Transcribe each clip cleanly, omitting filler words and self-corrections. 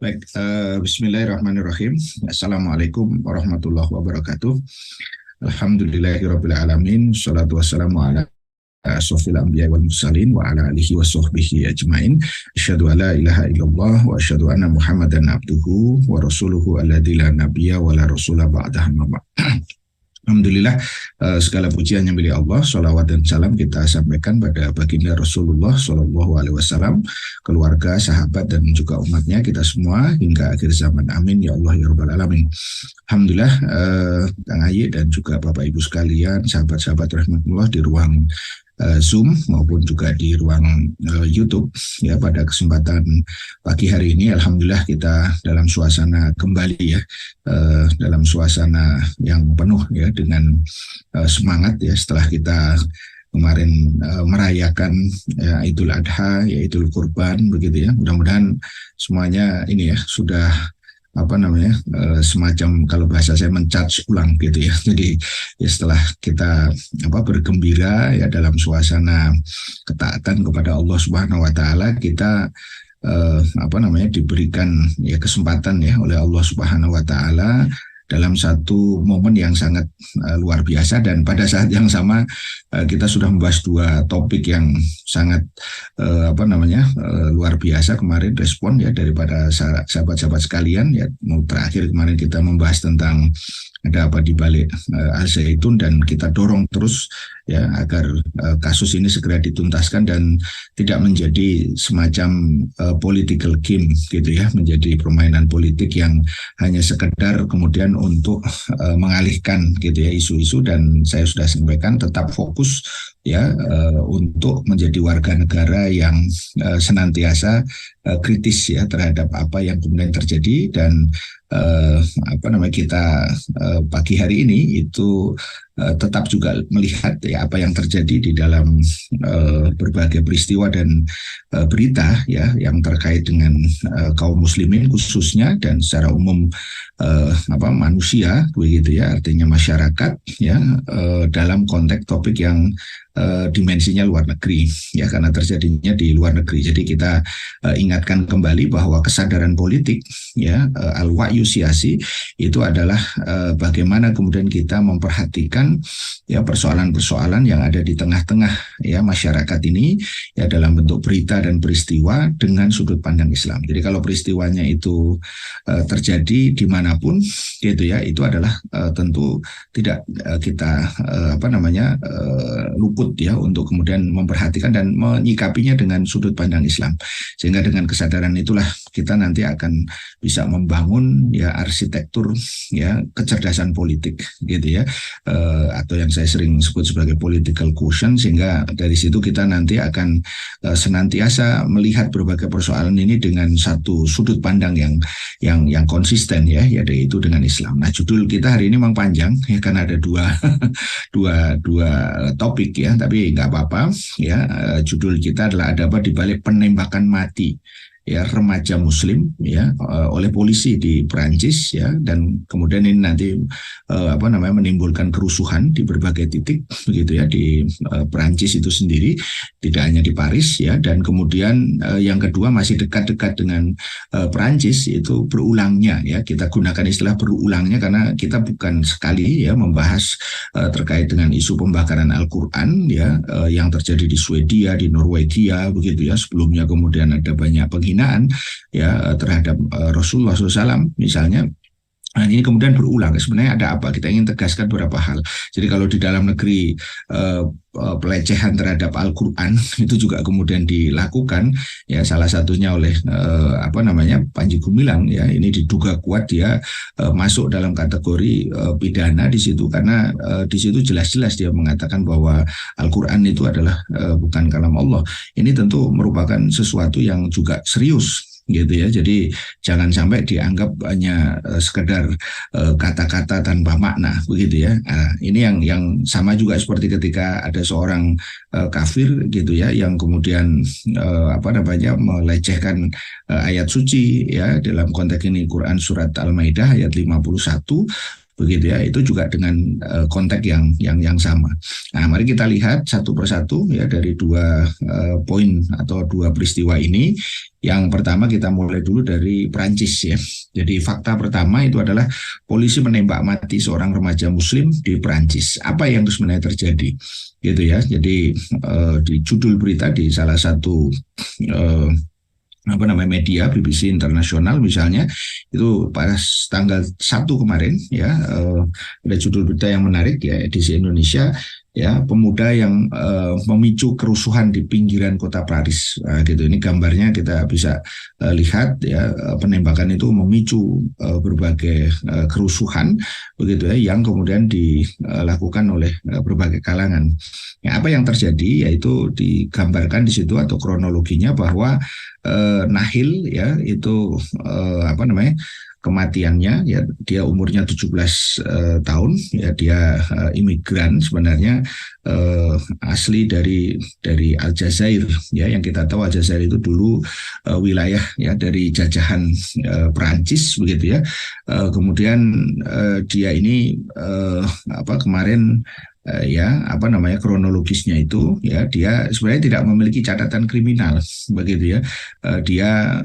Baik, Bismillahirrahmanirrahim. Assalamualaikum warahmatullahi wabarakatuh. Alhamdulillahirabbil alamin. Shalatu wassalamu ala asyrofil anbiya'i wal mursalin wa ala alihi wa sahbihi ajmain. Asyhadu an la ilaha illallah wa asyhadu anna Muhammadan abduhu wa rasuluhu alladzi la nabiyya wa la rasula ba'dahu. Alhamdulillah, segala pujian yang milik Allah, salawat dan salam kita sampaikan pada baginda Rasulullah Shallallahu Alaihi Wasallam, keluarga, sahabat dan juga umatnya kita semua hingga akhir zaman. Amin ya Allah ya Rabbal Alamin. Alhamdulillah, Kang Ayi dan juga Bapak Ibu sekalian, sahabat-sahabat rahmatullah di ruang Zoom maupun juga di ruang YouTube ya, pada kesempatan pagi hari ini alhamdulillah kita dalam suasana kembali ya, dalam suasana yang penuh ya dengan semangat ya, setelah kita kemarin merayakan Idul Adha ya, Idul Kurban begitu ya. Mudah-mudahan semuanya ini ya sudah semacam, kalau bahasa saya, mencharge ulang gitu ya. Jadi ya setelah kita bergembira ya dalam suasana ketaatan kepada Allah Subhanahu wa taala, kita diberikan ya kesempatan ya oleh Allah Subhanahu wa taala dalam satu momen yang sangat luar biasa, dan pada saat yang sama kita sudah membahas dua topik yang sangat luar biasa kemarin, respon ya daripada sahabat-sahabat sekalian ya. Terakhir kemarin kita membahas tentang ada apa di balik Al-Zaitun, dan kita dorong terus ya agar kasus ini segera dituntaskan dan tidak menjadi semacam political game gitu ya, menjadi permainan politik yang hanya sekedar kemudian untuk mengalihkan gitu ya isu-isu. Dan saya sudah sampaikan tetap fokus ya untuk menjadi warga negara yang senantiasa kritis ya terhadap apa yang kemudian terjadi. Dan kita pagi hari ini itu tetap juga melihat ya apa yang terjadi di dalam berbagai peristiwa dan berita ya yang terkait dengan kaum muslimin khususnya, dan secara umum manusia begitu ya, artinya masyarakat ya, dalam konteks topik yang dimensinya luar negeri ya, karena terjadinya di luar negeri. Jadi kita ingatkan kembali bahwa kesadaran politik ya, al-wa'yu siyasi itu adalah bagaimana kemudian kita memperhatikan ya persoalan-persoalan yang ada di tengah-tengah ya masyarakat ini ya, dalam bentuk berita dan peristiwa dengan sudut pandang Islam. Jadi kalau peristiwanya itu terjadi dimanapun gitu ya, itu adalah tentu tidak kita luput ya untuk kemudian memperhatikan dan menyikapinya dengan sudut pandang Islam. Sehingga dengan kesadaran itulah kita nanti akan bisa membangun ya arsitektur ya kecerdasan politik gitu ya, atau yang saya sering sebut sebagai political quotient, sehingga dari situ kita nanti akan senantiasa melihat berbagai persoalan ini dengan satu sudut pandang yang konsisten ya, yaitu dengan Islam. Nah, judul kita hari ini memang panjang ya, karena ada dua topik ya, tapi nggak apa-apa ya. Judul kita adalah ada apa di balik penembakan mati ya remaja muslim ya oleh polisi di Perancis ya, dan kemudian ini nanti menimbulkan kerusuhan di berbagai titik begitu ya di Perancis itu sendiri, tidak hanya di Paris ya. Dan kemudian yang kedua masih dekat-dekat dengan Perancis, itu berulangnya ya, kita gunakan istilah berulangnya karena kita bukan sekali ya membahas terkait dengan isu pembakaran Al-Quran ya, yang terjadi di Swedia, di Norwegia begitu ya. Sebelumnya kemudian ada banyak penghinaan ya terhadap Rasulullah SAW misalnya. Nah, ini kemudian berulang. Sebenarnya ada apa? Kita ingin tegaskan beberapa hal. Jadi kalau di dalam negeri pelecehan terhadap Al-Quran itu juga kemudian dilakukan ya, salah satunya oleh Panji Gumilang ya, ini diduga kuat dia masuk dalam kategori pidana di situ, karena di situ jelas-jelas dia mengatakan bahwa Al-Quran itu adalah bukan kalam Allah. Ini tentu merupakan sesuatu yang juga serius gitu ya. Jadi jangan sampai dianggap hanya sekedar kata-kata tanpa makna begitu ya. Nah, ini yang sama juga seperti ketika ada seorang kafir gitu ya, yang kemudian melecehkan ayat suci ya, dalam konteks ini Quran surat Al-Maidah ayat 51 begitu ya, itu juga dengan konteks yang sama. Nah, mari kita lihat satu persatu ya dari dua poin atau dua peristiwa ini Yang pertama kita mulai dulu dari Prancis ya. Jadi fakta pertama itu adalah polisi menembak mati seorang remaja Muslim di Prancis. Apa yang sebenarnya terjadi? Gitu ya. Jadi di judul berita di salah satu eh, apa namanya media BBC internasional misalnya itu pada tanggal 1 kemarin ya ada judul berita yang menarik ya edisi Indonesia ya pemuda yang memicu kerusuhan di pinggiran kota Paris. Nah, gitu ini gambarnya kita bisa lihat ya penembakan itu memicu berbagai kerusuhan begitu ya yang kemudian dilakukan oleh berbagai kalangan. Ya, apa yang terjadi yaitu digambarkan di situ atau kronologinya bahwa Nahil ya itu apa namanya kematiannya ya dia umurnya 17 tahun ya dia imigran sebenarnya asli dari Aljazair ya yang kita tahu Aljazair itu dulu wilayah ya dari jajahan Perancis begitu ya kemudian dia ini apa kemarin ya apa namanya kronologisnya itu ya dia sebenarnya tidak memiliki catatan kriminal begitu ya dia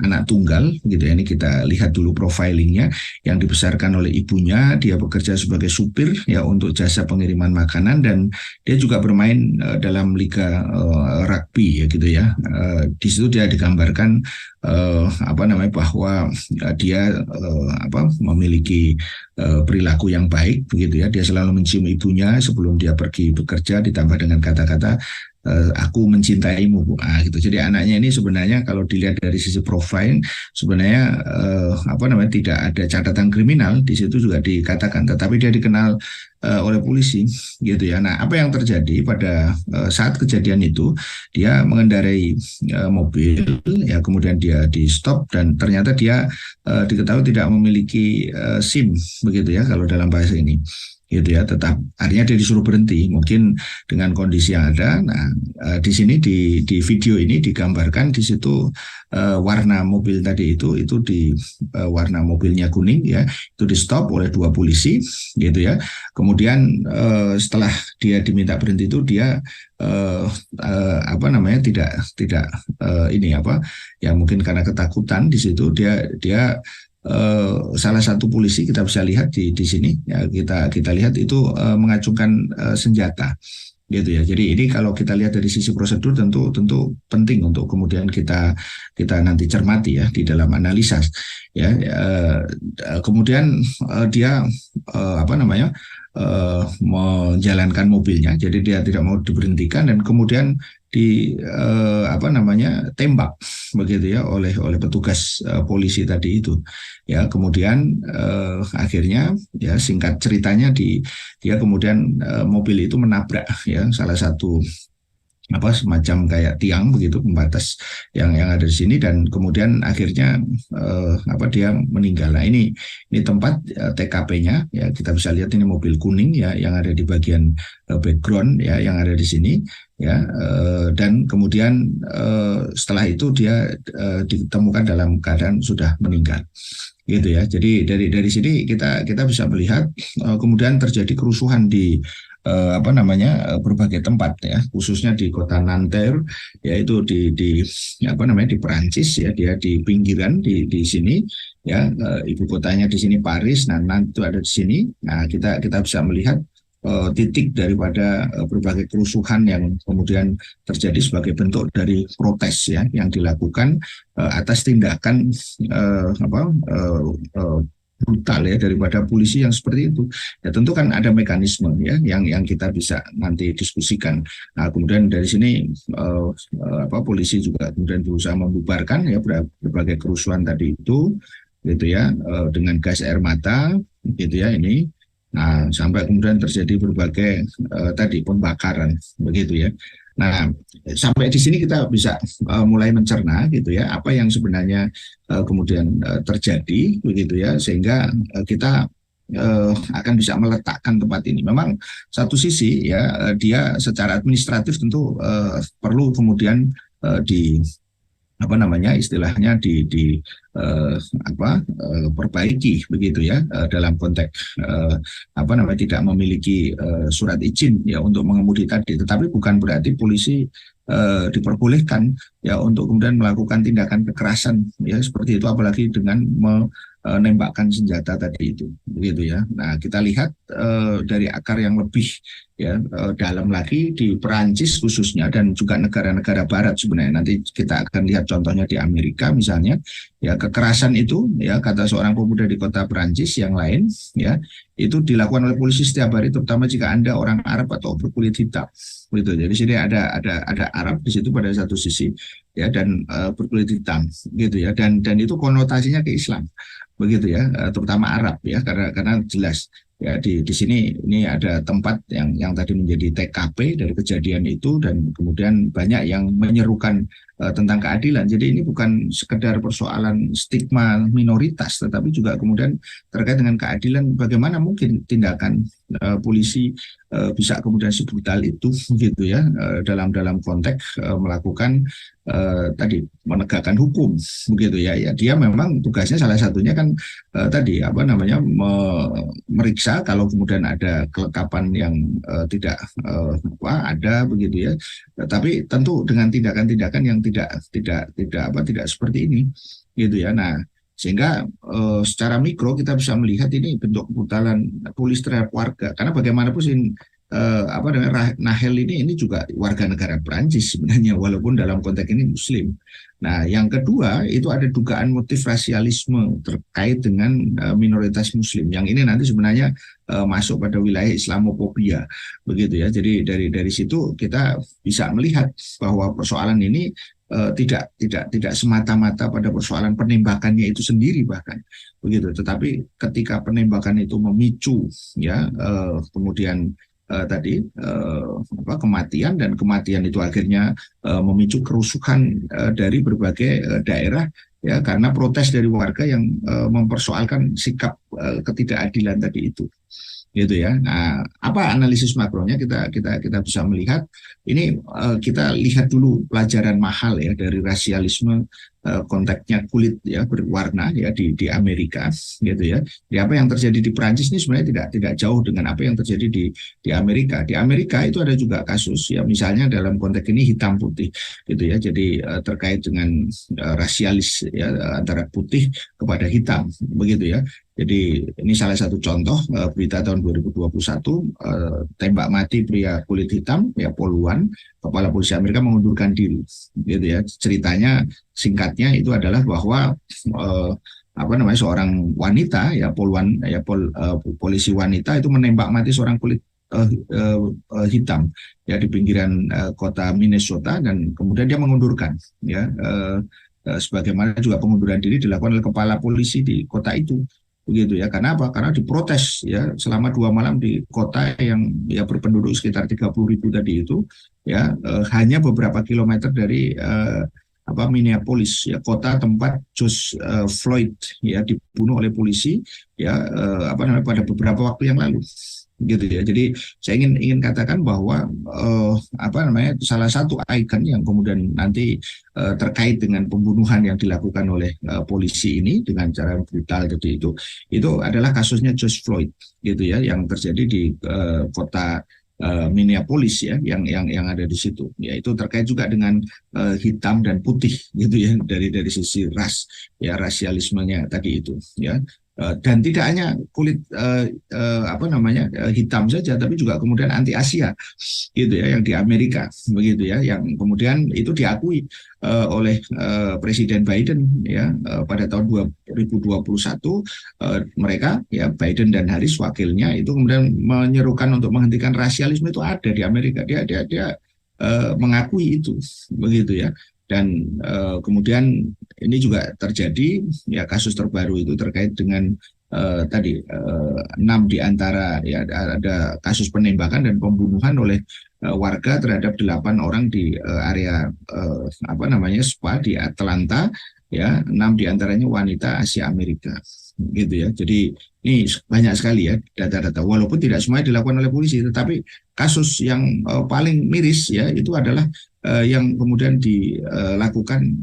anak tunggal gitu ya ini kita lihat dulu profilingnya yang dibesarkan oleh ibunya dia bekerja sebagai supir ya untuk jasa pengiriman makanan dan dia juga bermain dalam liga rugby ya gitu ya di situ dia digambarkan apa namanya bahwa dia apa memiliki perilaku yang baik begitu ya dia selalu mencium ibunya sebelum dia pergi bekerja ditambah dengan kata-kata aku mencintaimu gitu jadi anaknya ini sebenarnya kalau dilihat dari sisi profil sebenarnya apa namanya tidak ada catatan kriminal di situ juga dikatakan tetapi dia dikenal oleh polisi gitu ya nah apa yang terjadi pada saat kejadian itu dia mengendarai mobil ya kemudian dia di stop dan ternyata dia diketahui tidak memiliki SIM begitu ya kalau dalam bahasa ini gitu ya tetap artinya dia disuruh berhenti mungkin dengan kondisi yang ada nah di sini di video ini digambarkan di situ warna mobil tadi itu di warna mobilnya kuning ya itu di stop oleh dua polisi gitu ya kemudian setelah dia diminta berhenti itu dia apa namanya tidak ini apa ya mungkin karena ketakutan di situ dia salah satu polisi kita bisa lihat di sini ya kita lihat itu mengacungkan senjata gitu ya. Jadi ini kalau kita lihat dari sisi prosedur tentu penting untuk kemudian kita nanti cermati ya di dalam analisa ya. Kemudian dia apa namanya menjalankan mobilnya, jadi dia tidak mau diberhentikan dan kemudian apa namanya tembak begitu ya oleh petugas polisi tadi itu ya kemudian akhirnya ya singkat ceritanya dia kemudian mobil itu menabrak ya salah satu apa semacam kayak tiang begitu pembatas yang ada di sini dan kemudian akhirnya apa dia meninggal. Nah ini tempat TKP-nya ya kita bisa lihat ini mobil kuning ya yang ada di bagian background ya yang ada di sini ya dan kemudian setelah itu dia ditemukan dalam keadaan sudah meninggal gitu ya. Jadi dari sini kita bisa melihat kemudian terjadi kerusuhan di apa namanya berbagai tempat ya khususnya di kota Nanterre yaitu di apa namanya di Perancis ya dia di pinggiran di sini ya ibu kotanya di sini Paris nah itu ada di sini nah kita bisa melihat titik daripada berbagai kerusuhan yang kemudian terjadi sebagai bentuk dari protes ya yang dilakukan atas tindakan apa brutal ya daripada polisi yang seperti itu ya tentu kan ada mekanisme ya yang kita bisa nanti diskusikan nah kemudian dari sini apa polisi juga kemudian berusaha membubarkan ya berbagai kerusuhan tadi itu gitu ya dengan gas air mata gitu ya ini nah sampai kemudian terjadi berbagai tadi pembakaran begitu ya nah sampai di sini kita bisa mulai mencerna gitu ya apa yang sebenarnya kemudian terjadi begitu ya sehingga kita akan bisa meletakkan tempat ini. Memang satu sisi ya dia secara administratif tentu perlu kemudian di apa namanya istilahnya uh, perbaiki begitu ya, dalam konteks tidak memiliki surat izin ya untuk mengemudi tadi. Tetapi bukan berarti polisi diperbolehkan ya untuk kemudian melakukan tindakan kekerasan ya seperti itu, apalagi dengan menembakkan senjata tadi itu begitu ya. Nah, kita lihat dari akar yang lebih dalam lagi di Perancis khususnya, dan juga negara-negara barat sebenarnya. Nanti kita akan lihat contohnya di Amerika misalnya, ya kekerasan itu ya kata seorang pemuda di kota Perancis yang lain ya itu dilakukan oleh polisi setiap hari, terutama jika Anda orang Arab atau berkulit hitam gitu. Jadi sini ada Arab di situ pada satu sisi ya, dan berkulit hitam gitu ya, dan itu konotasinya ke Islam begitu ya, terutama Arab ya, karena jelas ya di sini ini ada tempat yang tadi menjadi TKP dari kejadian itu, dan kemudian banyak yang menyerukan tentang keadilan. Jadi ini bukan sekedar persoalan stigma minoritas, tetapi juga kemudian terkait dengan keadilan. Bagaimana mungkin tindakan polisi bisa kemudian sebrutal itu gitu ya, dalam konteks melakukan tadi menegakkan hukum begitu ya. Ya dia memang tugasnya salah satunya kan tadi meriksa kalau kemudian ada kelengkapan yang tidak ada begitu ya. Tapi tentu dengan tindakan-tindakan yang tidak seperti ini gitu ya. Nah, sehingga secara mikro kita bisa melihat ini bentuk kebrutalan polis terhadap warga, karena bagaimanapun Nahel ini juga warga negara Prancis sebenarnya, walaupun dalam konteks ini Muslim. Nah, yang kedua itu ada dugaan motif rasialisme terkait dengan minoritas Muslim. Yang ini nanti sebenarnya masuk pada wilayah Islamofobia, begitu ya. Jadi dari situ kita bisa melihat bahwa persoalan ini tidak semata-mata pada persoalan penembakannya itu sendiri bahkan begitu, tetapi ketika penembakan itu memicu ya kemudian kematian, dan kematian itu akhirnya memicu kerusuhan dari berbagai daerah ya, karena protes dari warga yang mempersoalkan sikap ketidakadilan tadi itu gitu ya. Nah, apa analisis makronya, kita bisa melihat ini, kita lihat dulu pelajaran mahal ya dari rasialisme konteksnya kulit ya berwarna ya di Amerika gitu ya. Di apa yang terjadi di Prancis ini sebenarnya tidak jauh dengan apa yang terjadi di Amerika. Di Amerika itu ada juga kasus ya, misalnya dalam konteks ini hitam putih gitu ya. Jadi terkait dengan rasialis ya antara putih kepada hitam begitu ya. Jadi ini salah satu contoh berita tahun 2021, tembak mati pria kulit hitam ya Paul Whelan, kepala polisi Amerika mengundurkan diri gitu ya. Ceritanya singkatnya itu adalah bahwa seorang wanita ya polisi wanita itu menembak mati seorang kulit hitam ya di pinggiran kota Minnesota, dan kemudian dia mengundurkan ya sebagaimana juga pengunduran diri dilakukan oleh kepala polisi di kota itu begitu ya. Karena apa? Karena diprotes ya selama 2 malam di kota yang ya berpenduduk sekitar 30.000 tadi itu ya, hanya beberapa kilometer dari Minneapolis ya, kota tempat George Floyd ya dibunuh oleh polisi ya pada beberapa waktu yang lalu gitu ya. Jadi saya ingin katakan bahwa salah satu ikon yang kemudian nanti terkait dengan pembunuhan yang dilakukan oleh polisi ini dengan cara brutal itu adalah kasusnya George Floyd gitu ya, yang terjadi di kota Minneapolis ya, yang ada di situ ya. Itu terkait juga dengan hitam dan putih gitu ya, dari sisi ras ya, rasialismenya tadi itu ya. Dan tidak hanya kulit hitam saja, tapi juga kemudian anti Asia gitu ya, yang di Amerika begitu ya, yang kemudian itu diakui oleh Presiden Biden ya pada tahun 2021. Mereka ya Biden dan Harris wakilnya itu kemudian menyerukan untuk menghentikan rasialisme itu ada di Amerika. Dia mengakui itu begitu ya. Dan kemudian ini juga terjadi ya, kasus terbaru itu terkait dengan 6 di antara ya ada kasus penembakan dan pembunuhan oleh warga terhadap 8 orang di area apa namanya spa di Atlanta, ya 6 diantaranya wanita Asia Amerika, gitu ya. Jadi ini banyak sekali ya data-data. Walaupun tidak semuanya dilakukan oleh polisi, tetapi kasus yang paling miris ya itu adalah yang kemudian dilakukan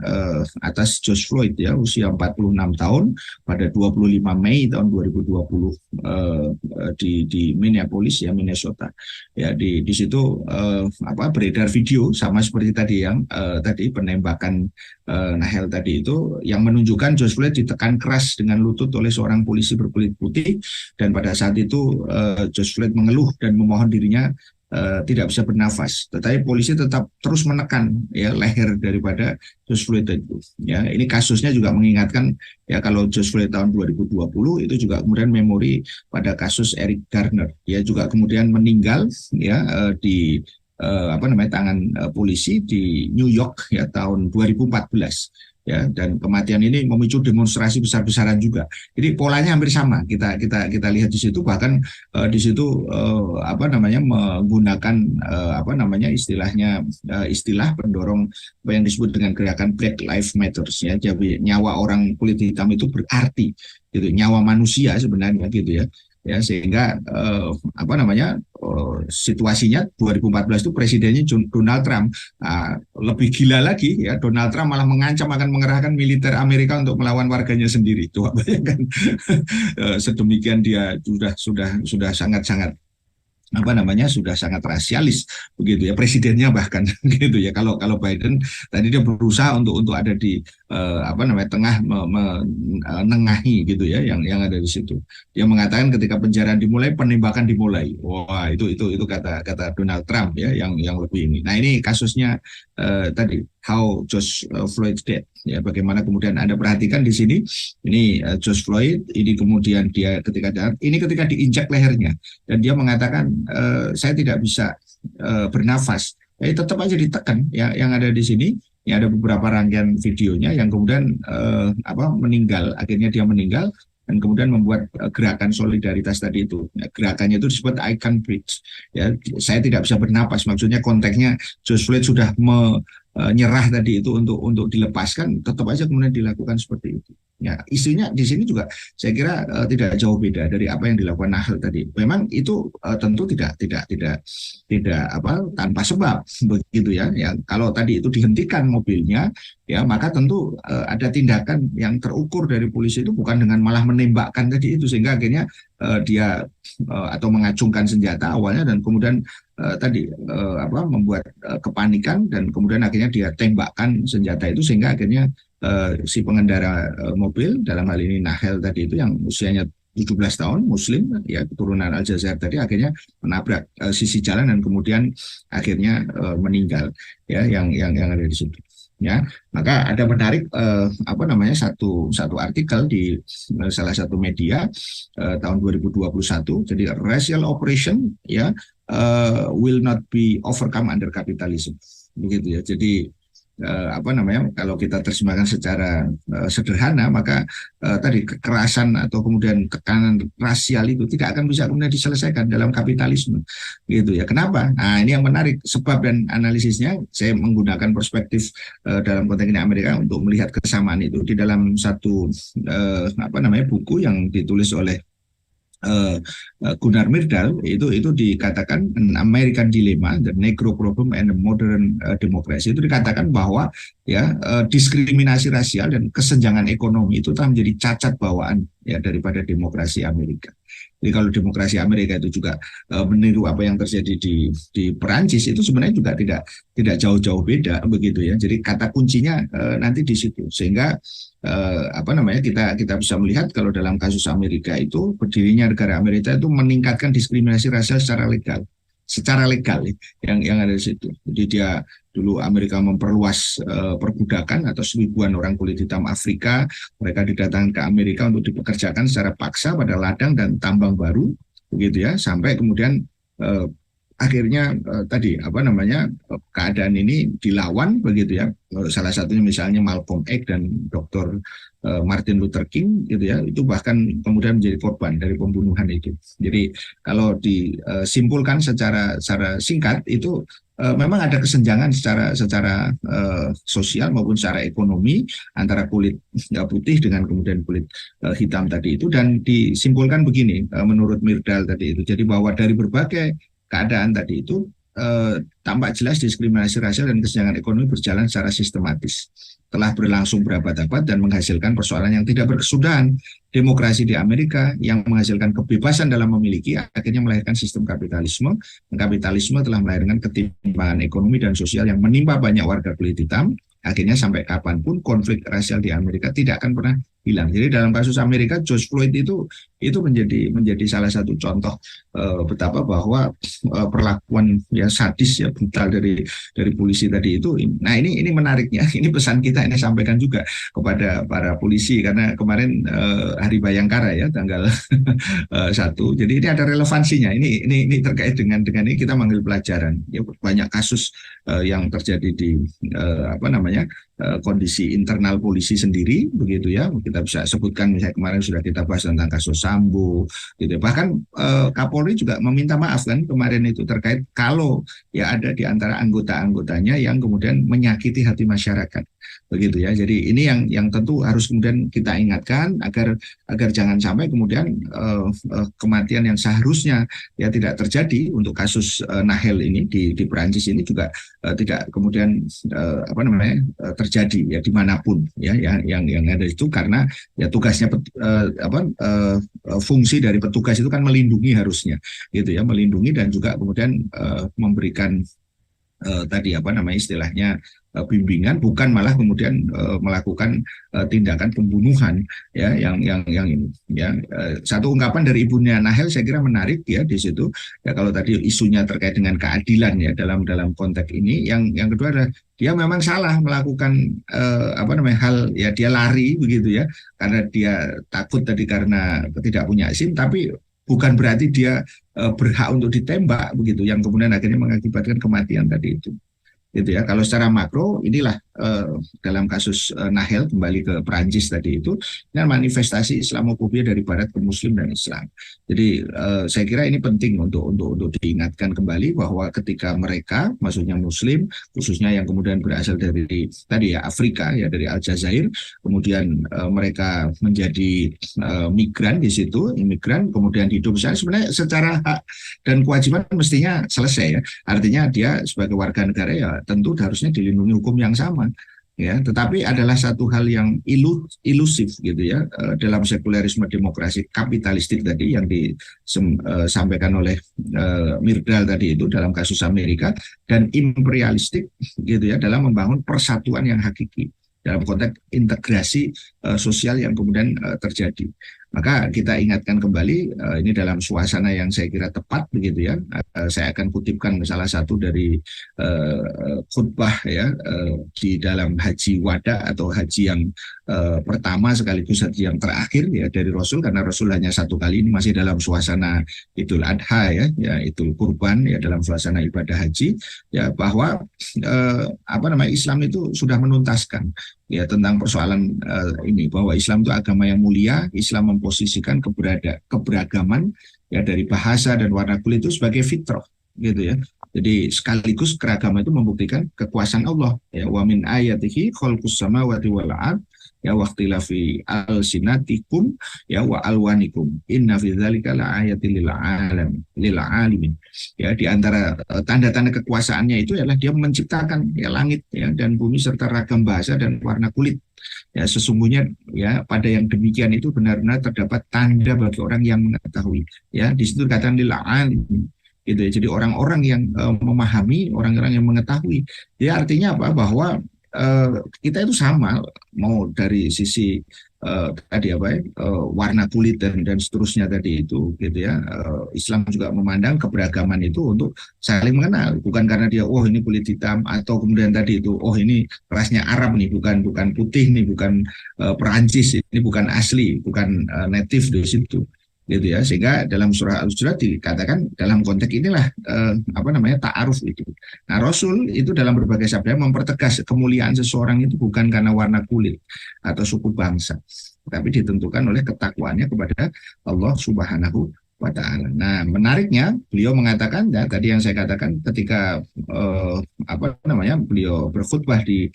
atas George Floyd ya, usia 46 tahun pada 25 Mei tahun 2020 di Minneapolis ya, Minnesota. Ya di situ apa beredar video sama seperti tadi yang tadi penembakan Nahel tadi itu yang menunjukkan George Floyd ditekan keras dengan lutut oleh seorang polisi berkulit putih, dan pada saat itu George Floyd mengeluh dan memohon dirinya tidak bisa bernafas, tetapi polisi tetap terus menekan ya leher daripada George Floyd itu. Ya, ini kasusnya juga mengingatkan ya kalau George Floyd tahun 2020 itu juga kemudian memori pada kasus Eric Garner, ya juga kemudian meninggal ya di apa namanya tangan polisi di New York ya tahun 2014. Ya, dan kematian ini memicu demonstrasi besar-besaran juga. Jadi polanya hampir sama. Kita lihat di situ, bahkan di situ apa namanya menggunakan apa namanya istilahnya istilah pendorong apa yang disebut dengan gerakan Black Lives Matter ya. Jadi nyawa orang kulit hitam itu berarti, gitu. Nyawa manusia sebenarnya, gitu ya. Ya sehingga apa namanya situasinya 2014 itu presidennya Donald Trump. Lebih gila lagi ya, Donald Trump malah mengancam akan mengerahkan militer Amerika untuk melawan warganya sendiri. Tuh bayangkan sedemikian dia sudah sangat-sangat apa namanya sudah sangat rasialis begitu ya presidennya bahkan gitu ya. Kalau Biden tadi dia berusaha untuk ada di apa namanya tengah menengahi gitu ya yang ada di situ. Dia mengatakan ketika penjarahan dimulai, penembakan dimulai. Wah, itu kata Donald Trump ya yang lebih ini. Nah, ini kasusnya tadi how George Floyd dead ya, bagaimana kemudian Anda perhatikan di sini ini George Floyd ini kemudian dia ketika diinjak lehernya dan dia mengatakan saya tidak bisa bernafas. Tetap aja ditekan ya yang ada di sini. Ya, ada beberapa rangkaian videonya yang kemudian apa meninggal, akhirnya dia meninggal dan kemudian membuat gerakan solidaritas tadi itu. Ya, gerakannya itu disebut I can't breathe. Ya, saya tidak bisa bernapas. Maksudnya konteksnya George Floyd sudah menyerah tadi itu untuk dilepaskan, tetap aja kemudian dilakukan seperti itu. Ya, isunya di sini juga saya kira tidak jauh beda dari apa yang dilakukan Nahel tadi. Memang itu tentu tidak apa tanpa sebab begitu ya. Ya, kalau tadi itu dihentikan mobilnya, ya maka tentu ada tindakan yang terukur dari polisi itu bukan dengan malah menembakkan tadi itu sehingga akhirnya dia atau mengacungkan senjata awalnya dan kemudian tadi apa membuat kepanikan dan kemudian akhirnya dia tembakkan senjata itu sehingga akhirnya si pengendara mobil dalam hal ini Nahel tadi itu yang usianya 17 tahun Muslim ya keturunan Aljazair tadi akhirnya menabrak sisi jalan dan kemudian akhirnya meninggal ya yang ada di situ. Ya, maka ada menarik apa namanya satu artikel di salah satu media tahun 2021. Jadi racial operation ya will not be overcome under capitalism, begitu ya. Jadi apa namanya kalau kita terjemahkan secara sederhana maka tadi kekerasan atau kemudian tekanan rasial itu tidak akan bisa kemudian diselesaikan dalam kapitalisme, gitu ya. Kenapa? Nah, ini yang menarik sebab dan analisisnya. Saya menggunakan perspektif dalam konteks ini Amerika untuk melihat kesamaan itu di dalam satu apa namanya buku yang ditulis oleh Gunnar Myrdal itu dikatakan An American Dilemma, The Negro Problem and the Modern Democracy, itu dikatakan bahwa ya diskriminasi rasial dan kesenjangan ekonomi itu telah menjadi cacat bawaan ya daripada demokrasi Amerika. Jadi kalau demokrasi Amerika itu juga meniru apa yang terjadi di Perancis itu sebenarnya juga tidak jauh-jauh beda begitu ya. Jadi kata kuncinya nanti di situ sehingga apa namanya kita bisa melihat kalau dalam kasus Amerika itu berdirinya negara Amerika itu meningkatkan diskriminasi rasial secara legal yang ada di situ. Jadi dia dulu Amerika memperluas perbudakan atau ribuan orang kulit hitam Afrika, mereka didatangkan ke Amerika untuk dipekerjakan secara paksa pada ladang dan tambang baru begitu ya, sampai kemudian akhirnya tadi apa namanya keadaan ini dilawan begitu ya. Salah satunya misalnya Malcolm X dan Dr. Martin Luther King gitu ya, itu bahkan kemudian menjadi korban dari pembunuhan itu. Jadi kalau disimpulkan secara singkat itu memang ada kesenjangan secara sosial maupun secara ekonomi antara kulit putih dengan kemudian kulit hitam tadi itu, dan disimpulkan begini menurut Myrdal tadi itu. Jadi bahwa dari berbagai keadaan tadi itu tampak jelas diskriminasi rasial dan kesenjangan ekonomi berjalan secara sistematis. Telah berlangsung berabad-abad dan menghasilkan persoalan yang tidak berkesudahan. Demokrasi di Amerika yang menghasilkan kebebasan dalam memiliki akhirnya melahirkan sistem kapitalisme. Kapitalisme telah melahirkan ketimpangan ekonomi dan sosial yang menimpa banyak warga kulit hitam. Akhirnya sampai kapanpun konflik rasial di Amerika tidak akan pernah hilang. Jadi dalam kasus Amerika, George Floyd itu menjadi salah satu contoh betapa bahwa perlakuan ya sadis ya brutal dari polisi tadi itu. Nah ini menariknya, ini pesan kita ini sampaikan juga kepada para polisi karena kemarin Hari Bayangkara ya tanggal 1. Jadi ini ada relevansinya. Ini terkait dengan ini kita mengambil pelajaran. Ya, banyak kasus yang terjadi di apa namanya kondisi internal polisi sendiri begitu ya, kita bisa sebutkan misalnya kemarin sudah kita bahas tentang kasus Sambo gitu. Bahkan Kapolri juga meminta maaf kan kemarin itu terkait kalau ya ada di antara anggota-anggotanya yang kemudian menyakiti hati masyarakat begitu ya. Jadi ini yang tentu harus kemudian kita ingatkan agar jangan sampai kemudian kematian yang seharusnya ya tidak terjadi untuk kasus Nahel ini di Perancis ini juga tidak kemudian apa namanya terjadi ya dimanapun ya yang ada itu, karena ya tugasnya fungsi dari petugas itu kan melindungi harusnya gitu ya, melindungi dan juga kemudian memberikan tadi apa namanya istilahnya bimbingan, bukan malah kemudian melakukan tindakan pembunuhan ya yang ini ya. Satu ungkapan dari ibunya Nahel saya kira menarik ya di situ ya, kalau tadi isunya terkait dengan keadilan ya dalam konteks ini, yang kedua adalah dia memang salah melakukan apa namanya hal ya, dia lari begitu ya karena dia takut tadi karena tidak punya SIM, tapi bukan berarti dia berhak untuk ditembak begitu yang kemudian akhirnya mengakibatkan kematian tadi itu gitu ya. Kalau secara makro inilah dalam kasus Nahel kembali ke Perancis tadi itu dan manifestasi Islamofobia dari Barat ke Muslim dan Islam. Jadi saya kira ini penting untuk diingatkan kembali bahwa ketika mereka maksudnya Muslim khususnya yang kemudian berasal dari tadi ya Afrika ya dari Aljazair, kemudian mereka menjadi migran di situ, imigran kemudian hidup sebenarnya secara hak dan kewajiban mestinya selesai ya. Artinya dia sebagai warga negara ya tentu harusnya dilindungi hukum yang sama ya, tetapi adalah satu hal yang ilusif gitu ya dalam sekulerisme demokrasi kapitalistik tadi yang disampaikan oleh Myrdal tadi itu dalam kasus Amerika, dan imperialistik gitu ya dalam membangun persatuan yang hakiki dalam konteks integrasi sosial yang kemudian terjadi. Maka kita ingatkan kembali ini dalam suasana yang saya kira tepat begitu ya. Saya akan kutipkan salah satu dari khutbah ya di dalam haji wada atau haji yang pertama sekaligus haji yang terakhir ya dari Rasul, karena Rasul hanya satu kali, ini masih dalam suasana Idul Adha ya Idul Kurban ya, dalam suasana ibadah haji ya, bahwa apa namanya Islam itu sudah menuntaskan ya tentang persoalan ini, bahwa Islam itu agama yang mulia. Islam memposisikan keberagaman ya dari bahasa dan warna kulit itu sebagai fitrah gitu ya. Jadi sekaligus keragaman itu membuktikan kekuasaan Allah ya, wa min ayatihi khalqus samawati wal ard ya waqtilafi alsinatikum ya wa alwanikum inna fi dzalika laayatil lil alamin ya. Di antara tanda-tanda kekuasaannya itu adalah dia menciptakan ya langit ya dan bumi serta ragam bahasa dan warna kulit. Ya sesungguhnya ya pada yang demikian itu benar-benar terdapat tanda bagi orang yang mengetahui ya. Di situ dikatakan lil alamin gitu ya. Jadi orang-orang yang memahami, orang-orang yang mengetahui. Ya artinya apa? Bahwa kita itu sama, mau dari sisi tadi apa ya, warna kulit dan seterusnya tadi itu gitu ya. Islam juga memandang keberagaman itu untuk saling mengenal, bukan karena dia oh ini kulit hitam atau kemudian tadi itu oh ini rasnya Arab nih, bukan putih nih, bukan Perancis ini, bukan asli, bukan native di situ. gitu ya, sehingga dalam surah Al-Hujurat dikatakan dalam konteks inilah ta'aruf itu. Nah, Rasul itu dalam berbagai sabda mempertegas kemuliaan seseorang itu bukan karena warna kulit atau suku bangsa, tapi ditentukan oleh ketakwaannya kepada Allah Subhanahu wa Ta'ala. Nah, menariknya beliau mengatakan, ya, tadi yang saya katakan ketika beliau berkhutbah di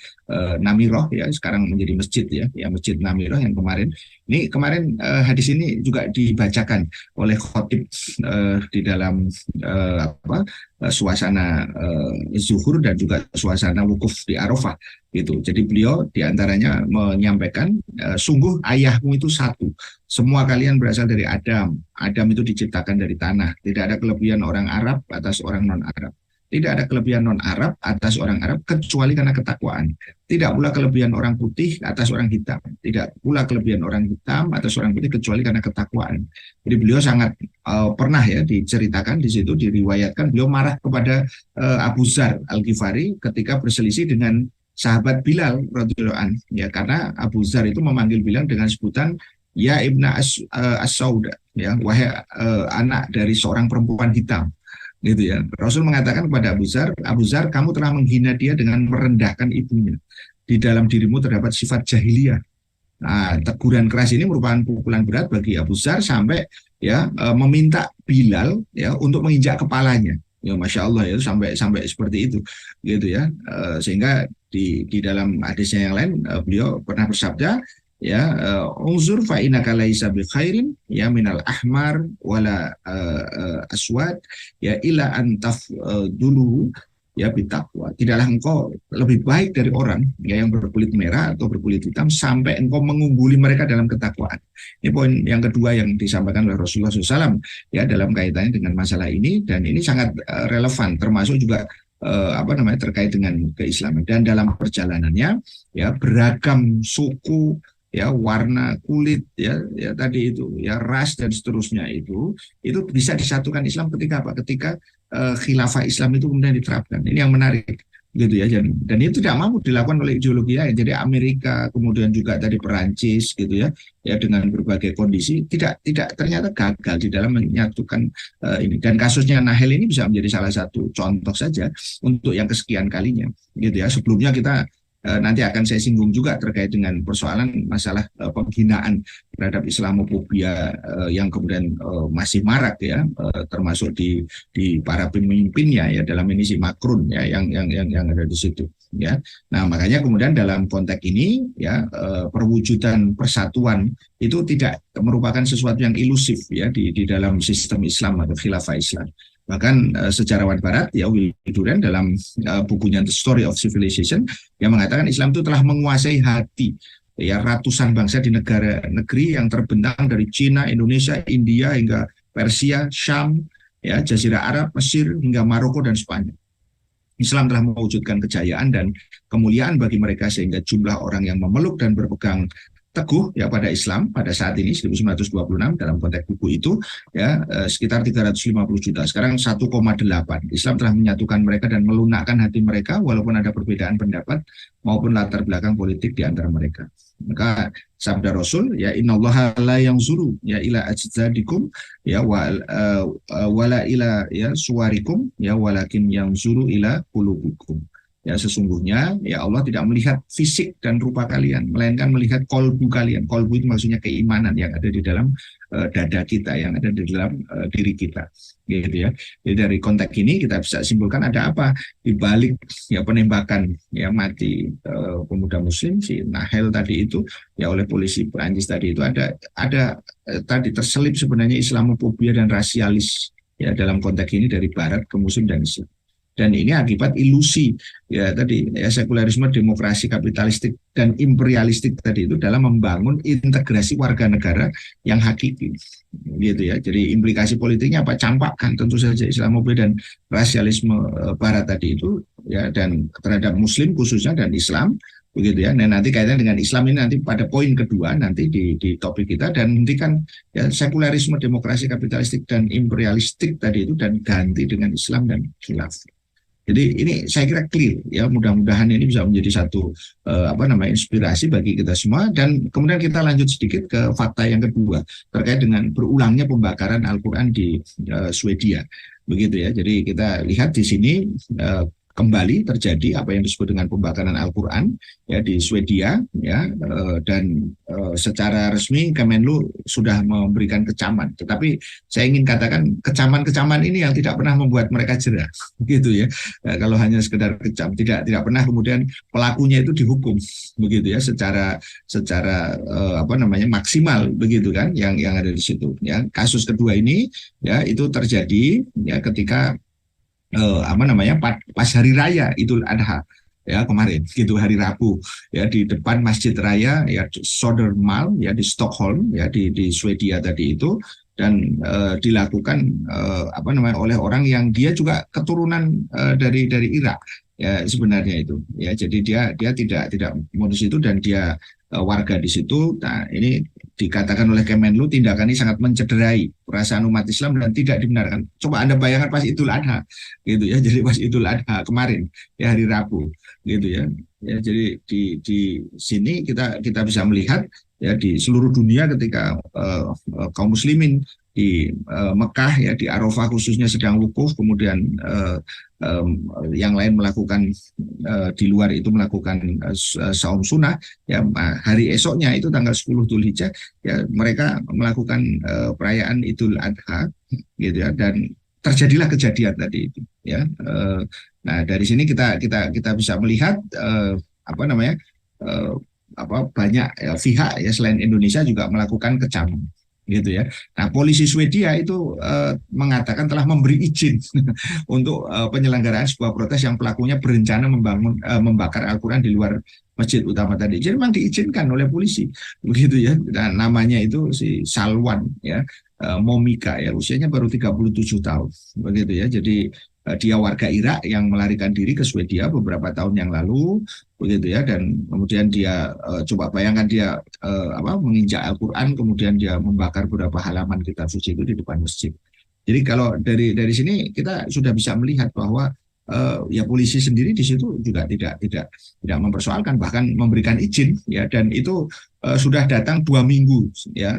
Namiroh, ya sekarang menjadi masjid, ya Masjid Namiroh yang kemarin hadis ini juga dibacakan oleh khotib di dalam suasana zuhur dan juga suasana wukuf di Arafah gitu. Jadi beliau diantaranya menyampaikan, sungguh ayahmu itu satu. Semua kalian berasal dari Adam. Adam itu diciptakan dari tanah. Tidak ada kelebihan orang Arab atas orang non-Arab. Tidak ada kelebihan non-Arab atas orang Arab kecuali karena ketakwaan. Tidak pula kelebihan orang putih atas orang hitam. Tidak pula kelebihan orang hitam atas orang putih kecuali karena ketakwaan. Jadi beliau sangat pernah ya diceritakan di situ, diriwayatkan beliau marah kepada Abu Dzar Al-Ghifari ketika berselisih dengan sahabat Bilal radhiyallahu anhu, ya, karena Abu Dzar itu memanggil Bilal dengan sebutan ya Ibna As-Sauda, ya, wahai anak dari seorang perempuan hitam, gitu ya. Rasul mengatakan kepada Abu Dzar, kamu telah menghina dia dengan merendahkan ibunya. Di dalam dirimu terdapat sifat jahiliyah. Nah, teguran keras ini merupakan pukulan berat bagi Abu Dzar sampai ya meminta Bilal ya untuk menginjak kepalanya. Ya, masya Allah ya, sampai seperti itu, gitu ya. Sehingga di dalam hadisnya yang lain beliau pernah bersabda, ya, unzur fa innaka laisa bi khairin ya minal ahmar wala aswad ya ila antaf dulu ya bitaqwa. Tidaklah engkau lebih baik dari orang ya yang berkulit merah atau berkulit hitam sampai engkau mengungguli mereka dalam ketakwaan. Ini poin yang kedua yang disampaikan oleh Rasulullah SAW ya dalam kaitannya dengan masalah ini, dan ini sangat relevan termasuk juga terkait dengan keislaman. Dan dalam perjalanannya ya beragam suku ya, warna kulit ya tadi itu ya, ras dan seterusnya itu bisa disatukan Islam ketika khilafah Islam itu kemudian diterapkan. Ini yang menarik gitu ya, dan itu tidak mampu dilakukan oleh ideologi lain. Jadi Amerika kemudian juga tadi Perancis gitu ya dengan berbagai kondisi tidak ternyata gagal di dalam menyatukan ini, dan kasusnya Nahel ini bisa menjadi salah satu contoh saja untuk yang kesekian kalinya gitu ya. Sebelumnya kita nanti akan saya singgung juga terkait dengan persoalan masalah penghinaan terhadap Islamophobia yang kemudian masih marak ya, termasuk di para pemimpinnya ya, dalam ini si Macron ya yang ada di situ ya. Nah, makanya kemudian dalam konteks ini ya perwujudan persatuan itu tidak merupakan sesuatu yang ilusif ya di dalam sistem Islam atau khilafah Islam. Bahkan sejarawan Barat ya Will Durant dalam bukunya The Story of Civilization yang mengatakan Islam itu telah menguasai hati ya ratusan bangsa di negeri yang terbentang dari Cina, Indonesia, India hingga Persia, Syam, ya Jazirah Arab, Mesir hingga Maroko dan Spanyol. Islam telah mewujudkan kejayaan dan kemuliaan bagi mereka sehingga jumlah orang yang memeluk dan berpegang teguh ya pada Islam pada saat ini 1926 dalam konteks buku itu ya sekitar 350 juta. Sekarang 1,8. Islam telah menyatukan mereka dan melunakkan hati mereka walaupun ada perbedaan pendapat maupun latar belakang politik di antara mereka. Maka sabda Rasul ya innallaha la yanzuru ya ila ajsadikum ya wala ila ya suwarikum ya walakin yanzuru ila qulubikum. Ya sesungguhnya ya Allah tidak melihat fisik dan rupa kalian, melainkan melihat kolbu kalian. Kolbu itu maksudnya keimanan yang ada di dalam dada kita, yang ada di dalam diri kita, gitu ya. Jadi dari konteks ini kita bisa simpulkan ada apa di balik ya penembakan ya mati pemuda Muslim si Nahel tadi itu ya oleh polisi Perancis tadi itu ada tadi terselip sebenarnya Islamophobia dan rasialis ya dalam konteks ini dari Barat ke Muslim dan Islam. Dan ini akibat ilusi ya tadi ya sekularisme, demokrasi kapitalistik dan imperialistik tadi itu dalam membangun integrasi warga negara yang hakiki gitu ya. Jadi implikasi politiknya apa? Campakkan tentu saja Islamophobia dan rasialisme Barat tadi itu ya, dan terhadap Muslim khususnya dan Islam begitu ya. Nah, nanti kaitan dengan Islam ini nanti pada poin kedua nanti di topik kita, dan hentikan ya sekularisme, demokrasi kapitalistik dan imperialistik tadi itu dan ganti dengan Islam dan khilafah. Jadi ini saya kira clear ya, mudah-mudahan ini bisa menjadi satu inspirasi bagi kita semua. Dan kemudian kita lanjut sedikit ke fakta yang kedua terkait dengan berulangnya pembakaran Al-Qur'an di Swedia. Begitu ya. Jadi kita lihat di sini kembali terjadi apa yang disebut dengan pembakaran Al-Qur'an ya di Swedia ya, dan secara resmi Kemenlu sudah memberikan kecaman. Tetapi saya ingin katakan kecaman-kecaman ini yang tidak pernah membuat mereka jerah gitu ya. Kalau hanya sekedar kecam, tidak pernah kemudian pelakunya itu dihukum begitu ya, secara maksimal begitu kan, yang ada di situ ya. Kasus kedua ini ya itu terjadi ya ketika pas hari raya Idul Adha ya kemarin gitu, hari Rabu ya, di depan Masjid Raya ya Södermalm ya di Stockholm ya di Swedia tadi itu. Dan dilakukan oleh orang yang dia juga keturunan dari Irak ya sebenarnya itu ya. Jadi dia tidak modus itu, dan dia warga di situ. Nah, ini dikatakan oleh Kemenlu tindakan ini sangat mencederai perasaan umat Islam dan tidak dibenarkan. Coba Anda bayangkan pas Idul Adha gitu ya. Jadi pas Idul Adha kemarin ya hari Rabu gitu ya. Ya, jadi di sini kita bisa melihat ya di seluruh dunia ketika kaum muslimin di Mekah ya di Arafah khususnya sedang wukuf, kemudian yang lain melakukan di luar itu melakukan saum sunnah ya, hari esoknya itu tanggal 10 Dzulhijjah ya mereka melakukan perayaan Idul Adha gitu ya. Dan terjadilah kejadian tadi itu ya. Nah, dari sini kita bisa melihat banyak pihak ya selain Indonesia juga melakukan kecaman gitu ya. Nah, polisi Swedia itu mengatakan telah memberi izin untuk penyelenggaraan sebuah protes yang pelakunya berencana membakar Al-Qur'an di luar masjid utama tadi. Jadi memang diizinkan oleh polisi begitu ya. Dan namanya itu si Salwan ya, Momika ya, usianya baru 37 tahun begitu ya. Jadi dia warga Irak yang melarikan diri ke Swedia beberapa tahun yang lalu begitu ya. Dan kemudian dia coba bayangkan dia menginjak Al-Qur'an, kemudian dia membakar beberapa halaman kitab suci itu di depan masjid. Jadi kalau dari sini kita sudah bisa melihat bahwa ya polisi sendiri di situ juga tidak mempersoalkan, bahkan memberikan izin ya. Dan itu sudah datang 2 minggu ya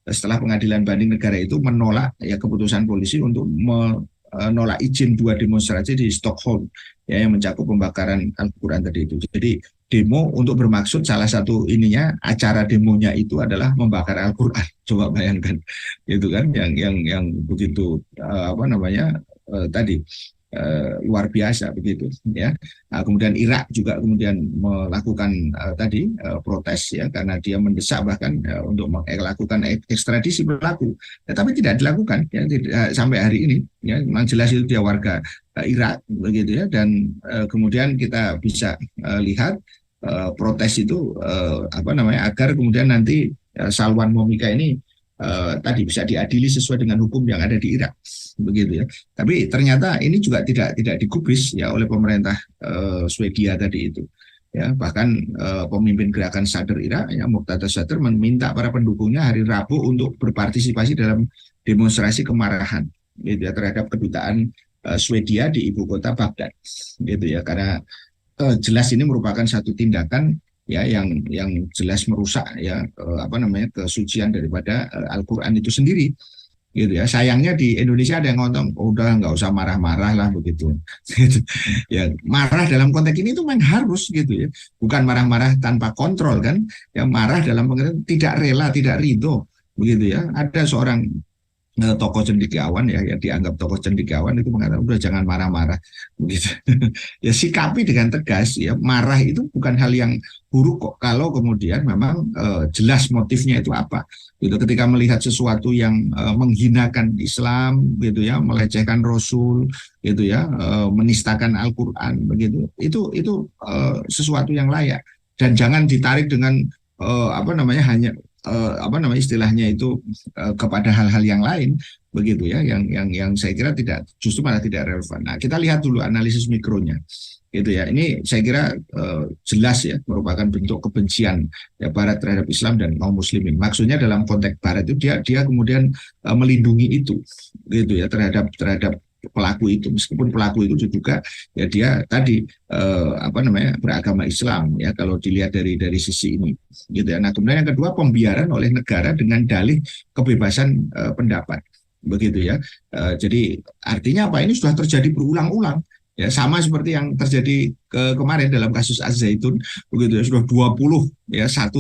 setelah pengadilan banding negara itu menolak ya keputusan polisi untuk menolak izin 2 demonstrasi di Stockholm ya yang mencakup pembakaran Al-Qur'an tadi itu. Jadi demo untuk bermaksud salah satu ininya, acara demonya itu adalah membakar Al-Qur'an. Coba bayangkan itu kan yang begitu tadi luar biasa begitu ya. Nah, kemudian Irak juga kemudian melakukan protes ya, karena dia mendesak bahkan untuk melakukan ekstradisi pelaku, tetapi tidak dilakukan ya, sampai hari ini ya. Memang jelas itu dia warga Irak begitu ya. Dan kemudian kita bisa lihat protes itu agar kemudian nanti Salwan Momika ini tadi bisa diadili sesuai dengan hukum yang ada di Irak begitu ya. Tapi ternyata ini juga tidak digubris ya oleh pemerintah Swedia tadi itu ya. Bahkan pemimpin gerakan Sadr Irak ya, Muqtada Sadr, meminta para pendukungnya hari Rabu untuk berpartisipasi dalam demonstrasi kemarahan gitu ya terhadap kedutaan Swedia di ibu kota Baghdad gitu ya. Karena jelas ini merupakan satu tindakan ya yang jelas merusak ya kesucian daripada Al-Qur'an itu sendiri gitu ya. Sayangnya di Indonesia ada yang ngomong udah nggak usah marah-marah lah begitu. Ya marah dalam konteks ini itu memang harus gitu ya, bukan marah-marah tanpa kontrol kan ya, marah dalam pengertian tidak rela, tidak ridho begitu ya. Ada seorang tokoh cendekiawan ya, yang dianggap tokoh cendekiawan itu mengatakan udah jangan marah-marah begitu. Ya sikapi dengan tegas ya, marah itu bukan hal yang buruk kok kalau kemudian memang jelas motifnya itu apa gitu. Ketika melihat sesuatu yang menghinakan Islam gitu ya, melecehkan Rasul gitu ya, menistakan Al-Qur'an begitu, itu sesuatu yang layak, dan jangan ditarik dengan hanya istilahnya itu kepada hal-hal yang lain begitu ya, yang saya kira justru malah tidak relevan. Nah, kita lihat dulu analisis mikronya gitu ya. Ini saya kira jelas ya merupakan bentuk kebencian ya Barat terhadap Islam dan kaum muslimin. Maksudnya dalam konteks Barat itu dia kemudian melindungi itu gitu ya terhadap pelaku itu, meskipun pelaku itu juga ya dia tadi beragama Islam ya kalau dilihat dari sisi ini gitu ya. Nah kemudian yang kedua, pembiaran oleh negara dengan dalih kebebasan pendapat begitu ya. Jadi artinya apa, ini sudah terjadi berulang-ulang ya, sama seperti yang terjadi kemarin dalam kasus Az-Zaitun begitu ya, sudah 21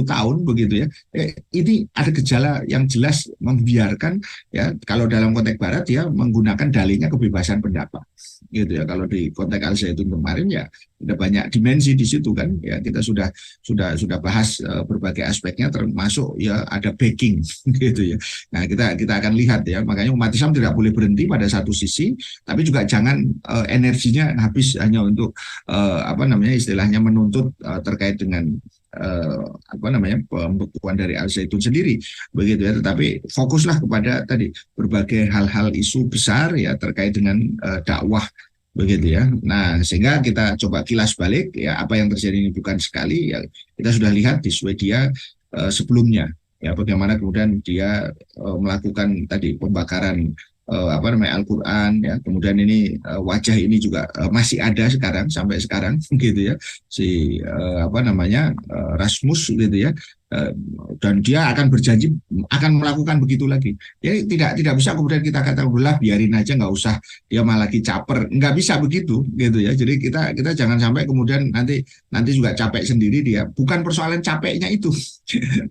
tahun begitu ya. Ini ada gejala yang jelas membiarkan ya, kalau dalam konteks barat dia menggunakan dalihnya kebebasan pendapat gitu ya. Kalau di konteks Al-Zaitun kemarin ya ada banyak dimensi di situ kan ya, kita sudah bahas berbagai aspeknya, termasuk ya ada backing gitu ya. Nah kita akan lihat ya, makanya umat Islam tidak boleh berhenti pada satu sisi, tapi juga jangan energinya habis hanya untuk istilahnya menuntut terkait dengan pembekuan dari Al-Zaitun sendiri begitu ya, tetapi fokuslah kepada tadi berbagai hal-hal isu besar ya terkait dengan dakwah begitu ya. Nah sehingga kita coba kilas balik ya, apa yang terjadi ini bukan sekali ya, kita sudah lihat di Swedia sebelumnya ya, bagaimana kemudian dia melakukan tadi pembakaran Al-Quran ya, kemudian ini wajah ini juga masih ada sekarang sampai sekarang gitu ya, si Rasmus gitu ya. Dan dia akan berjanji akan melakukan begitu lagi. Jadi tidak bisa kemudian kita katakan udah biarin aja, nggak usah, dia malah lagi caper, nggak bisa begitu gitu ya. Jadi kita jangan sampai kemudian nanti juga capek sendiri dia. Bukan persoalan capeknya itu,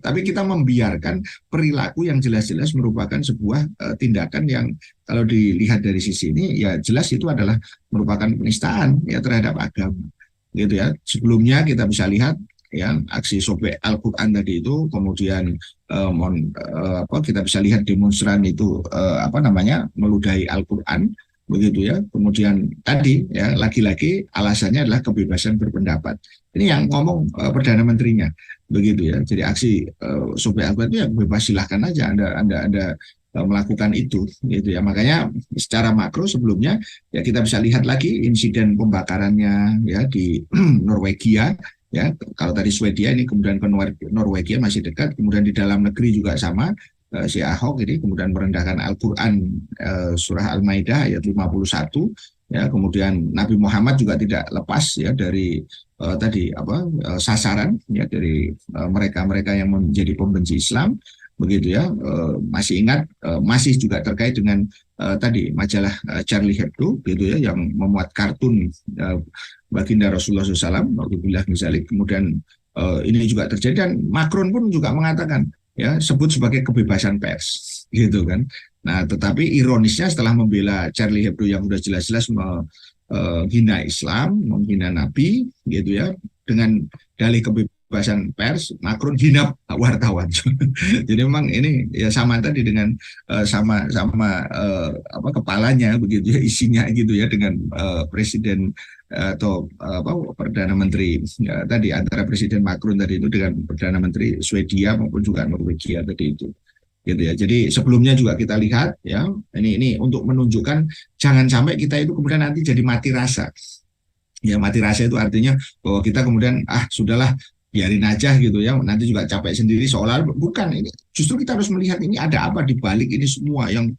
tapi kita membiarkan perilaku yang jelas-jelas merupakan sebuah tindakan yang kalau dilihat dari sisi ini ya jelas itu adalah merupakan penistaan ya terhadap agama gitu ya. Sebelumnya kita bisa lihat ya aksi sobek Al-Quran tadi itu, kemudian kita bisa lihat demonstran itu meludahi Al-Quran begitu ya. Kemudian tadi ya lagi-lagi alasannya adalah kebebasan berpendapat. Ini yang ngomong Perdana Menterinya begitu ya. Jadi aksi sobek Al-Quran itu ya bebas, silahkan aja Anda melakukan itu gitu ya. Makanya secara makro sebelumnya ya kita bisa lihat lagi insiden pembakarannya ya di Norwegia ya. Kalau tadi Swedia, ini kemudian ke Norwegia masih dekat, kemudian di dalam negeri juga sama, si Ahok ini kemudian merendahkan Al-Quran surah Al-Maidah ayat 51 ya. Kemudian Nabi Muhammad juga tidak lepas ya dari sasaran ya dari mereka-mereka yang menjadi pembenci Islam begitu ya. Masih ingat masih juga terkait dengan tadi majalah Charlie Hebdo gitu ya, yang memuat kartun baginda Rasulullah SAW, misalnya. Kemudian ini juga terjadi, dan Macron pun juga mengatakan ya, sebut sebagai kebebasan pers gitu kan. Nah tetapi ironisnya setelah membela Charlie Hebdo yang sudah jelas-jelas menghina Islam, menghina Nabi gitu ya, dengan dalih kebebasan pers, Macron hina wartawan. Jadi memang ini ya sama tadi dengan kepalanya begitu ya, isinya gitu ya, dengan presiden atau Perdana Menteri ya, tadi antara Presiden Macron tadi itu dengan Perdana Menteri Swedia maupun juga Norwegia tadi itu gitu ya. Jadi sebelumnya juga kita lihat ya, ini untuk menunjukkan jangan sampai kita itu kemudian nanti jadi mati rasa. Ya mati rasa itu artinya bahwa kita kemudian sudahlah biarin aja gitu ya, nanti juga capek sendiri, seolah bukan. Ini justru kita harus melihat ini ada apa di balik ini semua yang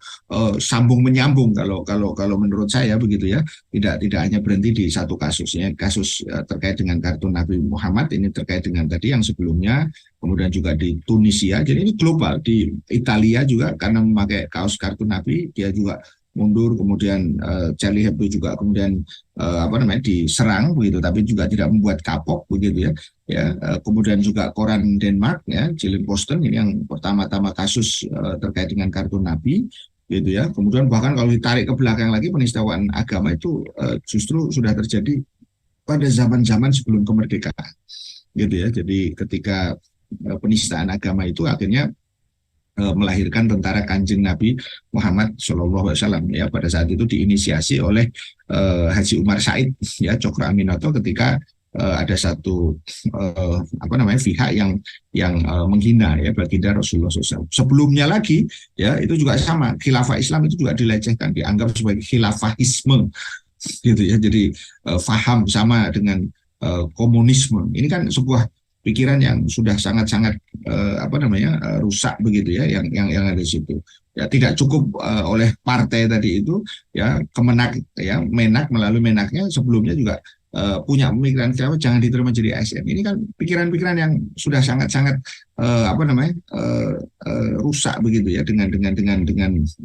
sambung menyambung kalau menurut saya begitu ya. Tidak hanya berhenti di satu kasusnya, kasus terkait dengan kartun Nabi Muhammad, ini terkait dengan tadi yang sebelumnya, kemudian juga di Tunisia. Jadi ini global, di Italia juga karena memakai kaos kartun Nabi dia juga mundur, kemudian Charlie Hebdo juga kemudian diserang begitu, tapi juga tidak membuat kapok begitu ya. Kemudian juga koran Denmark ya, Jyllands-Posten, ini yang pertama-tama kasus terkait dengan kartun Nabi gitu ya. Kemudian bahkan kalau ditarik ke belakang lagi, penistaan agama itu justru sudah terjadi pada zaman-zaman sebelum kemerdekaan gitu ya. Jadi ketika penistaan agama itu akhirnya melahirkan tentara Kanjeng Nabi Muhammad SAW ya, pada saat itu diinisiasi oleh Haji Umar Said ya, Cokro Aminoto, ketika ada satu pihak yang menghina ya baginda Rasulullah SAW. Sebelumnya lagi ya itu juga sama, khilafah Islam itu juga dilecehkan, dianggap sebagai khilafahisme gitu ya. Jadi faham sama dengan komunisme. Ini kan sebuah pikiran yang sudah sangat-sangat rusak begitu ya, yang ada di situ. Ya tidak cukup oleh partai tadi itu, ya Kemenak, ya Menak, melalui Menaknya sebelumnya juga punya pemikiran khilafah jangan diterima jadi ASN. Ini kan pikiran-pikiran yang sudah sangat-sangat rusak begitu ya, dengan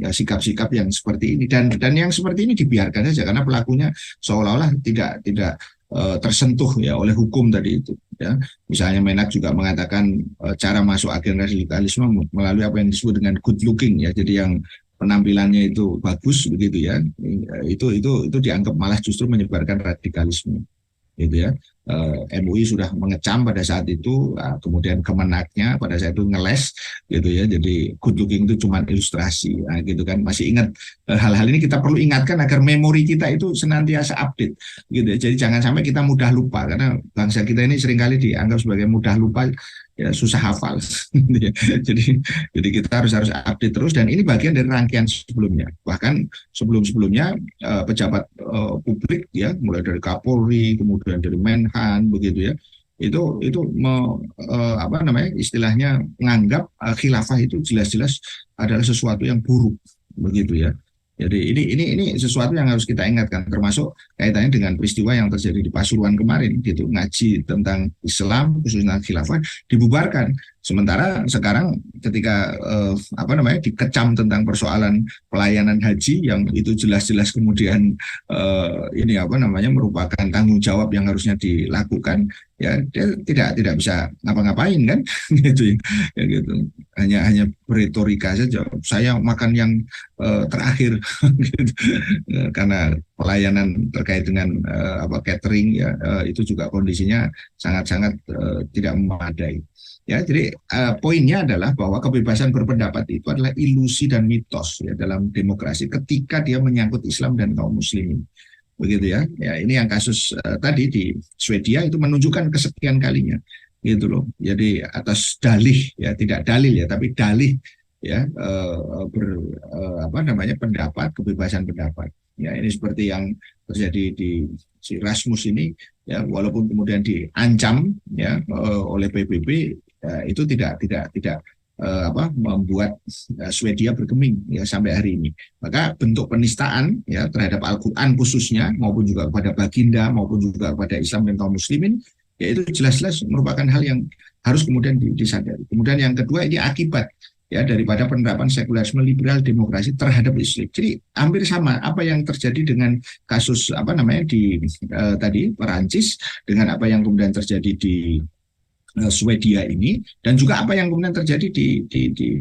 ya, sikap-sikap yang seperti ini, dan yang seperti ini dibiarkan saja karena pelakunya seolah-olah tidak tersentuh ya oleh hukum tadi itu ya. Misalnya Menak juga mengatakan cara masuk agen radikalisme melalui apa yang disebut dengan good looking ya, jadi yang penampilannya itu bagus begitu ya, itu dianggap malah justru menyebarkan radikalisme gitu ya. MUI sudah mengecam pada saat itu, kemudian Kemenaknya pada saat itu ngeles gitu ya, jadi good looking itu cuma ilustrasi, gitu kan. Masih ingat hal-hal ini, kita perlu ingatkan agar memori kita itu senantiasa update gitu ya. Jadi jangan sampai kita mudah lupa, karena bangsa kita ini seringkali dianggap sebagai mudah lupa ya, susah hafal. jadi kita harus update terus, dan ini bagian dari rangkaian sebelumnya. Bahkan sebelum-sebelumnya pejabat publik ya, mulai dari Kapolri, kemudian dari Menhan begitu ya, itu istilahnya menganggap khilafah itu jelas-jelas adalah sesuatu yang buruk begitu ya. Jadi ini sesuatu yang harus kita ingatkan, termasuk kaitannya dengan peristiwa yang terjadi di Pasuruan kemarin gitu. Ngaji tentang Islam khususnya khilafah dibubarkan. Sementara sekarang ketika dikecam tentang persoalan pelayanan haji yang itu jelas-jelas kemudian merupakan tanggung jawab yang harusnya dilakukan, ya dia tidak bisa ngapa-ngapain kan gitu ya gitu. Hanya beretorika saja, saya makan yang terakhir gitu. Karena pelayanan terkait dengan catering ya, itu juga kondisinya sangat-sangat tidak memadai. Ya, jadi poinnya adalah bahwa kebebasan berpendapat itu adalah ilusi dan mitos ya dalam demokrasi ketika dia menyangkut Islam dan kaum muslimin. Begitu ya. Ya, ini yang kasus tadi di Swedia itu menunjukkan kesekian kalinya gitu loh. Jadi atas dalih ya, tidak dalil ya, tapi dalih ya, pendapat, kebebasan pendapat. Ya, ini seperti yang terjadi di si Rasmus ini ya, walaupun kemudian diancam ya oleh PBB, ya, itu tidak membuat Swedia bergeming ya sampai hari ini. Maka bentuk penistaan ya terhadap Al-Qur'an khususnya, maupun juga kepada baginda, maupun juga kepada Islam dan kaum muslimin, ya itu jelas-jelas merupakan hal yang harus kemudian disadari. Kemudian yang kedua, ini akibat ya daripada penerapan sekularisme liberal demokrasi terhadap Islam. Jadi hampir sama apa yang terjadi dengan kasus di tadi Perancis, dengan apa yang kemudian terjadi di Swedia ini, dan juga apa yang kemudian terjadi di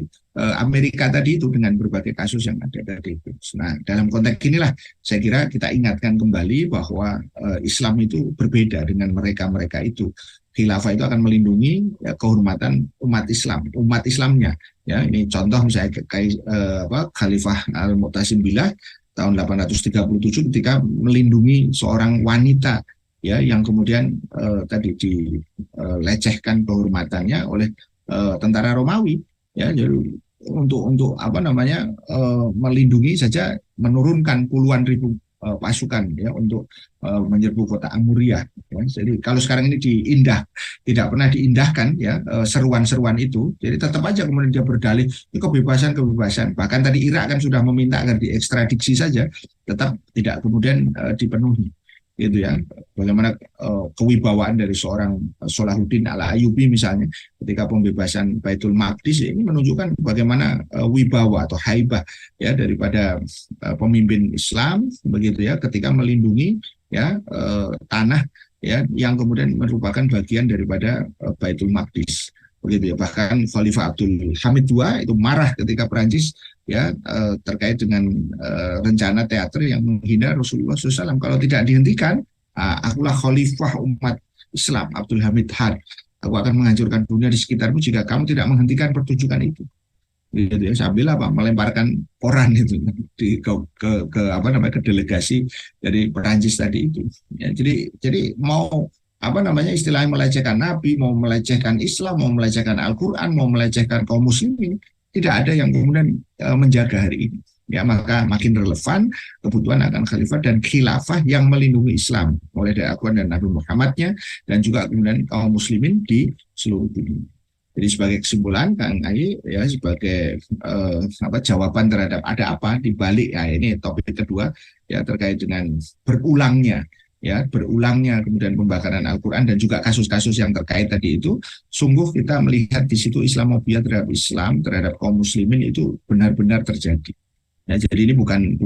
Amerika tadi itu dengan berbagai kasus yang ada tadi itu. Nah, dalam konteks inilah saya kira kita ingatkan kembali bahwa Islam itu berbeda dengan mereka itu. Khilafah itu akan melindungi ya, kehormatan umat Islamnya. Ya, ini contoh misalnya Khalifah Al-Mu'tasim Billah tahun 837 ketika melindungi seorang wanita ya yang kemudian tadi dilecehkan kehormatannya oleh tentara Romawi ya. Jadi untuk melindungi saja menurunkan puluhan ribu pasukan ya untuk menyerbu kota Amuriah ya. Jadi kalau sekarang ini tidak pernah diindahkan ya seruan-seruan itu, jadi tetap aja kemudian dia berdalih kebebasan, bahkan tadi Irak kan sudah meminta agar diekstradisi saja, tetap tidak kemudian dipenuhi gitu ya. Bagaimana kewibawaan dari seorang Salahuddin Al-Ayyubi misalnya ketika pembebasan Baitul Maqdis, ini menunjukkan bagaimana wibawa atau haibah ya daripada pemimpin Islam begitu ya, ketika melindungi ya tanah ya yang kemudian merupakan bagian daripada Baitul Maqdis begitu ya. Bahkan Khalifah Abdul Hamid II itu marah ketika Perancis ya terkait dengan rencana teater yang menghina Rasulullah SAW. Kalau tidak dihentikan, akulah khalifah umat Islam, Abdul Hamid Had. Aku akan menghancurkan dunia di sekitarmu jika kamu tidak menghentikan pertunjukan itu. Gitu ya, sambil melemparkan koran itu ke delegasi dari Perancis tadi itu. Ya, jadi mau istilahnya melecehkan Nabi, mau melecehkan Islam, mau melecehkan Al-Quran, mau melecehkan kaum muslimin, tidak ada yang kemudian menjaga hari ini. ya maka makin relevan kebutuhan akan khalifah dan khilafah yang melindungi Islam mulai dari Al-Quran dan Nabi Muhammadnya dan juga kemudian kaum muslimin di seluruh dunia. Jadi sebagai kesimpulan Kang Ayi ya sebagai jawaban terhadap ada apa di balik ya ini topik kedua ya terkait dengan berulangnya kemudian pembakaran Al-Quran dan juga kasus-kasus yang terkait tadi itu sungguh kita melihat di situ Islamophobia terhadap Islam terhadap kaum muslimin itu benar-benar terjadi. Ya, jadi ini bukan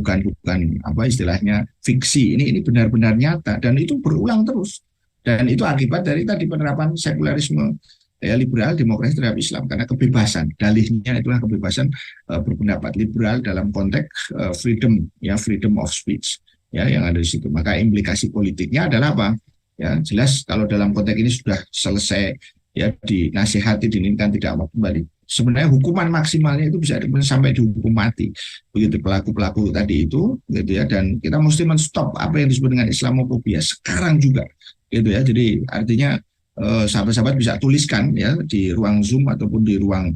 apa istilahnya fiksi, ini benar-benar nyata dan itu berulang terus. Dan itu akibat dari tadi penerapan sekularisme ya liberal demokrasi terhadap Islam karena kebebasan dalihnya itulah kebebasan berpendapat liberal dalam konteks freedom of speech ya yang ada di situ. Maka implikasi politiknya adalah apa? Ya jelas kalau dalam konteks ini sudah selesai ya dinasihati diinginkan tidak mau kembali. Sebenarnya hukuman maksimalnya itu bisa sampai dihukum mati begitu pelaku-pelaku tadi itu gitu ya dan kita mesti menstop apa yang disebut dengan Islamophobia sekarang juga gitu ya. Jadi artinya sahabat-sahabat bisa tuliskan ya di ruang Zoom ataupun di ruang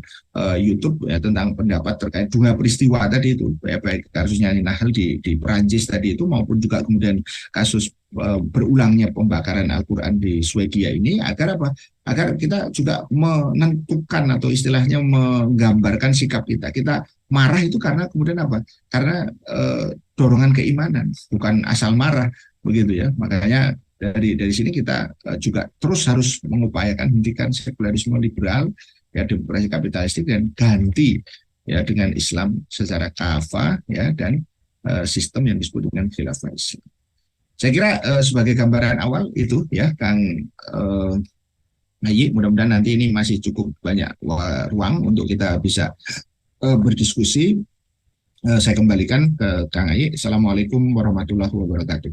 YouTube ya tentang pendapat terkait dua peristiwa tadi itu ya, baik kasusnya Nahal di Perancis tadi itu maupun juga kemudian kasus berulangnya pembakaran Al-Quran di Swedia ini agar apa? Agar kita juga menentukan atau istilahnya menggambarkan sikap kita. Kita marah itu karena kemudian apa? Karena dorongan keimanan, bukan asal marah begitu ya. Makanya dari sini kita juga terus harus mengupayakan hentikan sekularisme liberal ya demokrasi kapitalistik dan ganti ya dengan Islam secara kafah ya dan sistem yang disebut dengan khilafah Islam. Saya kira sebagai gambaran awal itu ya Kang Ayi, mudah-mudahan nanti ini masih cukup banyak ruang untuk kita bisa berdiskusi. Saya kembalikan ke Kang Ayi. Assalamualaikum warahmatullahi wabarakatuh.